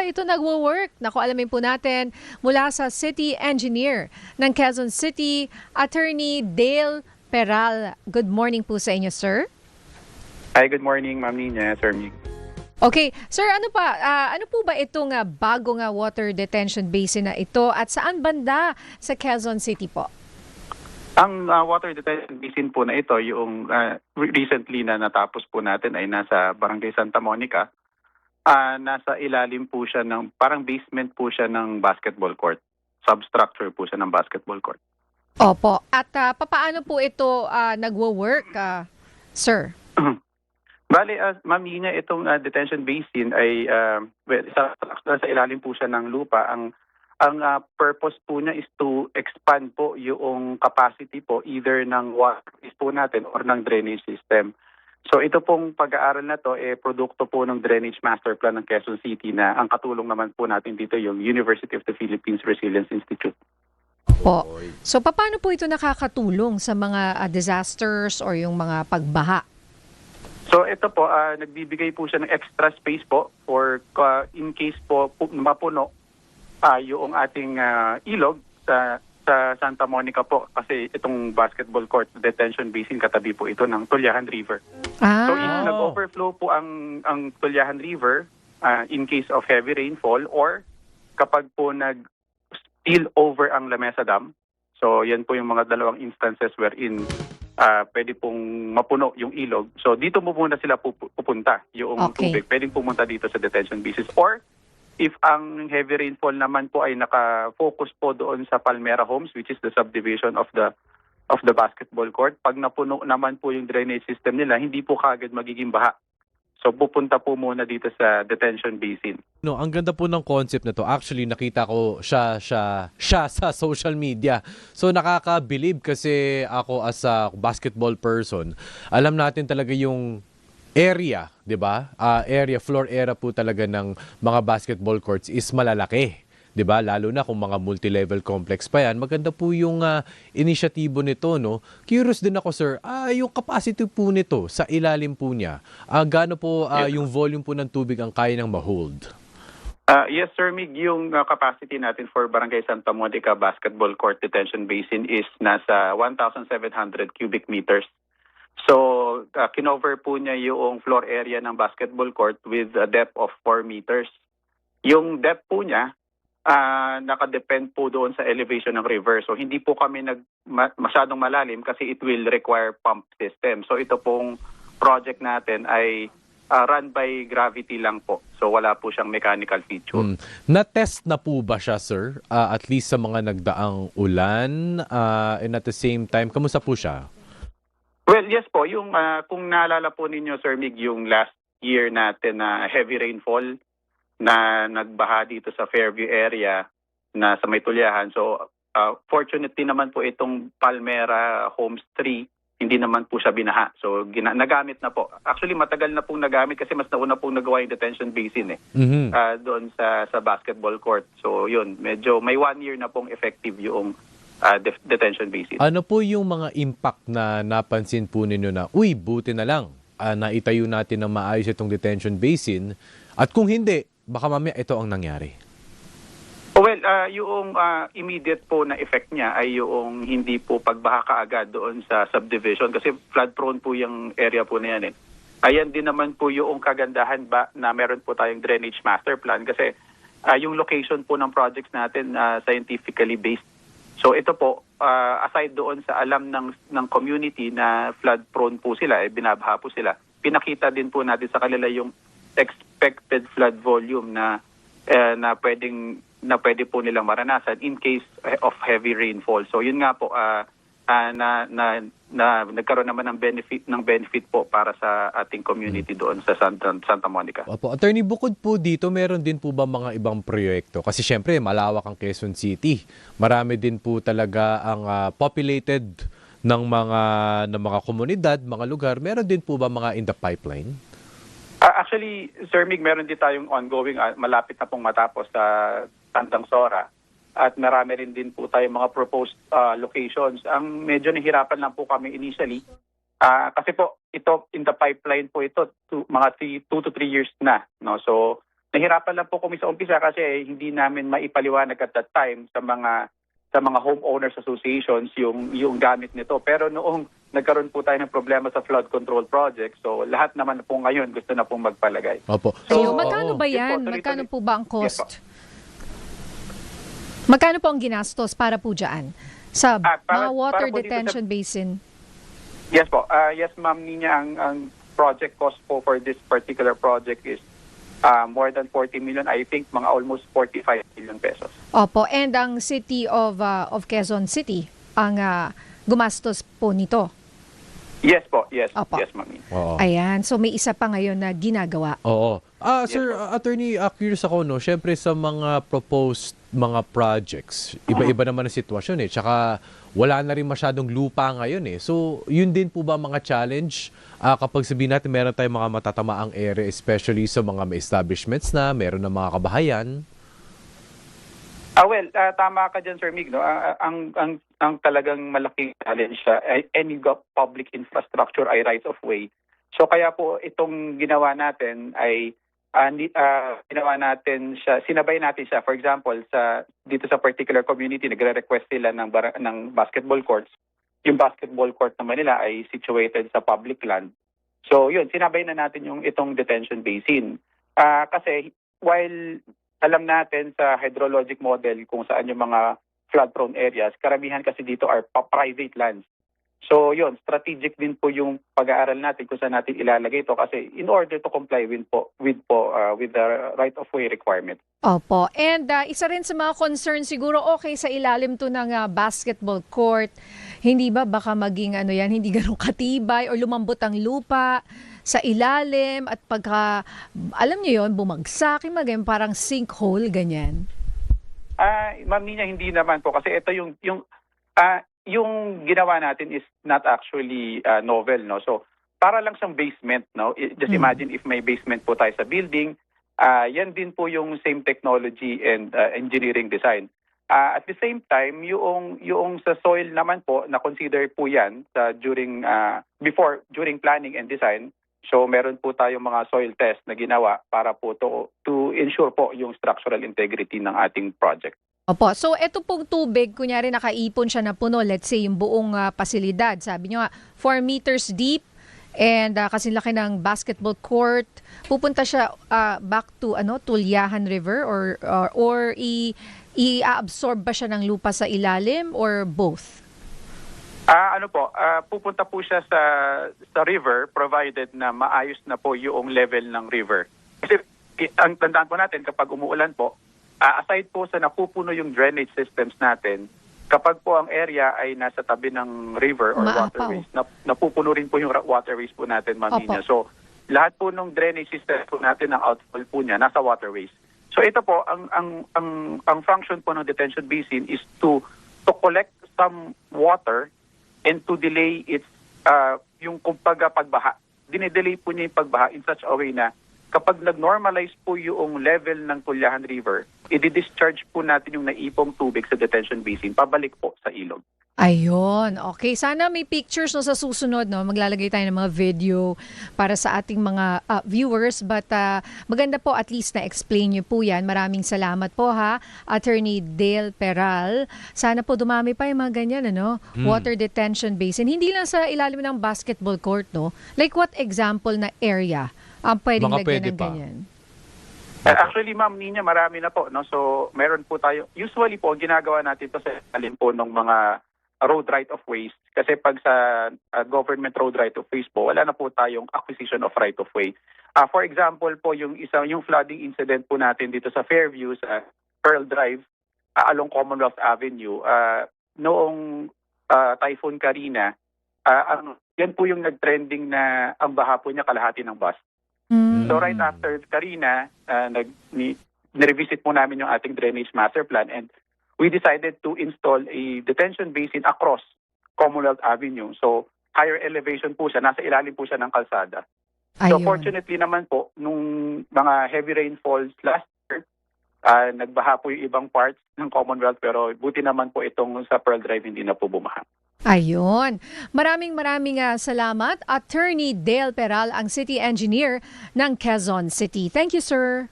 ito nagwo-work? Naku, alamin po natin mula sa City Engineer ng Quezon City, Attorney Dale Peral. Good morning po sa inyo, sir. Hi, good morning, Ma'am Nina, Sir Mig. Okay, sir, ano po ba itong bagong water detention basin na ito at saan banda sa Quezon City po? Ang water detention basin po na ito, yung recently na natapos po natin ay nasa Barangay Santa Monica. Nasa ilalim po siya ng, parang basement po siya ng basketball court. Substructure po siya ng basketball court. Opo. At papaano po ito nagwo-work, sir? Bale, Ma'am Nina, itong detention basin ay sa ilalim po siya ng lupa. Ang purpose po niya is to expand po yung capacity po either ng water po natin or ng drainage system. So ito pong pag-aaral na to produkto po ng Drainage Master Plan ng Quezon City na ang katulong naman po natin dito yung University of the Philippines Resilience Institute. Po. So paano po ito nakakatulong sa mga disasters or yung mga pagbaha? So ito po, nagbibigay po siya ng extra space po for in case po mapuno yung ating ilog sa Santa Monica po kasi itong basketball court detention basin katabi po ito ng Tulyahan River. So if nag-overflow po ang Tulyahan River in case of heavy rainfall or kapag po nag-spill over ang Lamesa Dam, so yan po yung mga dalawang instances wherein pwede pong mapuno yung ilog. So dito mo muna sila pupunta yung tubig. Pwedeng pumunta dito sa detention basin. Or if ang heavy rainfall naman po ay naka-focus po doon sa Palmera Homes, which is the subdivision of the basketball court, pag napuno naman po yung drainage system nila, hindi po kagad magiging baha. So pupunta po muna dito sa detention basin. No, ang ganda po ng concept na to. Actually, nakita ko siya sa social media. So nakaka-believe kasi ako as a basketball person, alam natin talaga yung area, 'di ba? Floor area po talaga ng mga basketball courts is malalaki, 'di ba? Lalo na kung mga multi-level complex pa 'yan. Maganda po yung inisyatibo nito, no? Curious din ako, sir. Yung capacity po nito sa ilalim po niya. Gaano po yung volume po ng tubig ang kaya nang ma-hold? Yes, Sir Mig, yung capacity natin for Barangay Santa Monica Basketball Court Detention Basin is nasa 1,700 cubic meters. So, kinover po niya yung floor area ng basketball court with a depth of 4 meters. Yung depth po niya, nakadepend po doon sa elevation ng river. So, hindi po kami masyadong malalim kasi it will require pump system. So, ito pong project natin ay run by gravity lang po. So, wala po siyang mechanical feature. Na-test na po ba siya, sir? At least sa mga nagdaang ulan and at the same time, kamusta po siya? Well, yes po. Yung kung naalala po ninyo, Sir Mig, yung last year natin na heavy rainfall na nagbaha dito sa Fairview area na sa may Tulyahan. So, fortunately naman po itong Palmera Homes 3, hindi naman po siya binaha. So, nagamit na po. Actually, matagal na pong nagamit kasi mas nauna pong nagawa yung detention basin doon sa basketball court. So, yun, medyo may 1 year na pong effective yung detention basin. Ano po yung mga impact na napansin po ninyo na, buti na lang, naitayo natin ng maayos itong detention basin at kung hindi, baka mamaya ito ang nangyari? Well, yung immediate po na effect niya ay yung hindi po pagbaha kaagad doon sa subdivision kasi flood prone po yung area po na yan. Ayan din naman po yung kagandahan ba na meron po tayong drainage master plan kasi yung location po ng projects natin scientifically based. So ito po, aside doon sa alam ng community na flood prone po sila, binabaha po sila, pinakita din po natin sa kanila yung expected flood volume na pwede po nilang maranasan in case of heavy rainfall. So yun nga po, nagkaroon naman ng benefit po para sa ating community doon sa Santa Monica. Opo. Attorney, bukod po dito, meron din po ba mga ibang proyekto? Kasi syempre, malawak ang Quezon City. Marami din po talaga ang populated ng mga komunidad, mga lugar. Meron din po ba mga in the pipeline? Actually, Sir Mig, meron din tayong ongoing, malapit na pong matapos sa Tandang Sora. At marami rin din po tayong mga proposed locations. Ang medyo nahirapan lang po kami initially kasi po ito in the pipeline po ito mga 2 to 3 years na, no. So nahirapan lang po kami sa umpisa kasi hindi namin maipaliwanag at that time sa mga homeowners associations yung gamit nito. Pero noong nagkaroon po tayo ng problema sa flood control project, so lahat naman po ngayon gusto na pong magpalagay. Opo. Ayun, magkano ba Yun yan? po, Magkano tuloy-tuloy. po ba ang Yes po. cost? Magkano po ang ginastos para po dyan sa para mga water po dito sa- detention basin? Yes po. Yes, Ma'am Nina, ang project cost po for this particular project is more than 40 million. I think mga almost 45 million pesos. Opo, and ang city of Quezon City ang gumastos po nito. Yes po. Yes. Opo. Yes, Ma'am Nina. Oo. Ayan, so may isa pa ngayon na ginagawa. Oo. Yes, Sir, po. attorney, curious ako, no? Siyempre sa mga proposed mga projects, iba-iba naman ang sitwasyon eh. Tsaka wala na rin masyadong lupa ngayon eh. So, yun din po ba mga challenge kapag sabihin natin meron tayong mga matatamaang area, especially sa mga may establishments na, meron na mga kabahayan? Well, tama ka dyan, Sir Mig. No? Ang talagang malaking challenge sa any public infrastructure ay right of way. So kaya po itong ginawa natin ay ginawa natin siya, sinabay natin siya. For example, dito sa particular community, nagre-request sila ng basketball courts. Yung basketball court naman nila ay situated sa public land. So yun, sinabay na natin itong detention basin. Kasi while alam natin sa hydrologic model kung saan yung mga flood-prone areas, karamihan kasi dito are private lands. So yun, strategic din po yung pag-aaral natin kung saan natin ilalagay ito kasi in order to comply with the right-of-way requirement. Opo, and isa rin sa mga concern siguro, okay, sa ilalim to ng basketball court, hindi ba baka maging hindi ganun katibay o lumambot ang lupa sa ilalim at pagka, alam niyo yon, bumagsak, maging parang sinkhole, ganyan? Ma'am Nina, hindi naman po kasi ito yung ginawa natin is not actually novel, no? So para lang siyang basement, no? Just imagine if may basement po tayo sa building, yan din po yung same technology and engineering design. At the same time, yung sa soil naman po, na consider po yan during planning and design. So meron po tayong mga soil test na ginawa para po to ensure po yung structural integrity ng ating project. Opo, so eto pong tubig, kunyari nakaipon siya na puno, let's say yung buong pasilidad, sabi nyo nga 4 meters deep and kasi laki ng basketball court, pupunta siya back to Tulyahan River or i-absorb ba siya ng lupa sa ilalim or both? Pupunta po siya sa river provided na maayos na po yung level ng river. Kasi ang tandaan po natin kapag umuulan po, aside po sa napupuno yung drainage systems natin, kapag po ang area ay nasa tabi ng river or waterways, napupuno rin po yung waterways po natin, Ma'am Nina. So lahat po ng drainage system po natin, ang outfall po niya, nasa waterways. So ito po, ang function po ng detention basin is to collect some water and to delay its yung kumbaga pagbaha. Dinedelay po niya yung pagbaha in such a way na kapag nag-normalize po yung level ng Tulyahan River, i-discharge po natin yung naipong tubig sa detention basin pabalik po sa ilog. Ayun, okay. Sana may pictures sa susunod, no? Maglalagay tayo ng mga video para sa ating mga viewers. But maganda po at least na explain niyo po yan. Maraming salamat po ha, Attorney Dale Peral. Sana po dumami pa yung mga ganyan, water detention basin. Hindi lang sa ilalim ng basketball court, no? Like what example na area ang pwedeng lagyan ng ganyan? Actually, Ma'am Nina, marami na po. No? So, meron po tayo. Usually po, ginagawa natin ito sa ilalim po ng mga road right-of-ways. Kasi pag sa government road right-of-ways po, wala na po tayong acquisition of right-of-way. For example po, yung flooding incident po natin dito sa Fairview, sa Pearl Drive, along Commonwealth Avenue, noong Typhoon Karina, yan po yung nag-trending na ang baha po niya kalahati ng bus. So right after Karina, nirevisit po namin yung ating drainage master plan and we decided to install a detention basin across Commonwealth Avenue. So higher elevation po siya, nasa ilalim po siya ng kalsada. So fortunately naman po, nung mga heavy rainfalls last year, nagbaha po yung ibang parts ng Commonwealth pero buti naman po itong sa Pearl Drive hindi na po bumaha. Ayun. Maraming salamat. Attorney Dale Peral, ang City Engineer ng Quezon City. Thank you, sir.